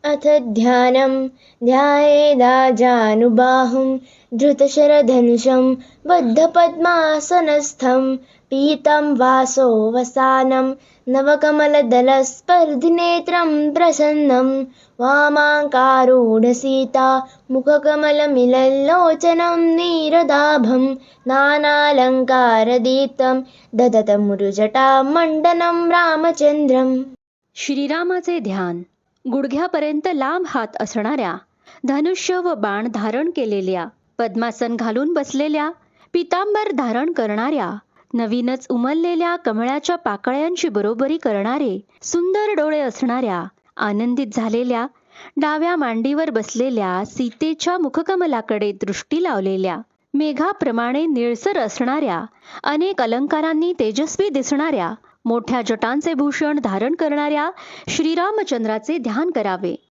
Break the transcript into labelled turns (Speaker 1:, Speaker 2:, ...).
Speaker 1: अथ ध्यानं ध्यायेदाजानुबाहुं धृतशरधनुषं बद्धपद्मासनस्थं पीतं वासोऽवसानं नवकमलदलस्पर्धिनेत्रं प्रसन्नं वामाङ्कारूढसीता मुखकमलमिलल्लोचनं नीरदाभं नानालङ्कारदीप्तं ददतमुरुजटामण्डनं रामचन्द्रम्.
Speaker 2: श्रीरामाचे ध्यान. गुडघ्यापर्यंत लांब हात असणाऱ्या, धनुष्य व बाण धारण केलेल्या, पद्मासन घालून बसलेल्या, पितांबर धारण करणाऱ्या, नवीनच उमललेल्या कमळाच्या पाकळ्यांची बरोबरी करणारे सुंदर डोळे असणाऱ्या, आनंदित झालेल्या, डाव्या मांडीवर बसलेल्या सीतेच्या मुखकमलाकडे दृष्टी लावलेल्या, मेघाप्रमाणे निळसर असणाऱ्या, अनेक अलंकारांनी तेजस्वी दिसणाऱ्या, मोठ्या जटांचे भूषण धारण करणाऱ्या श्रीरामचंद्राचे ध्यान करावे.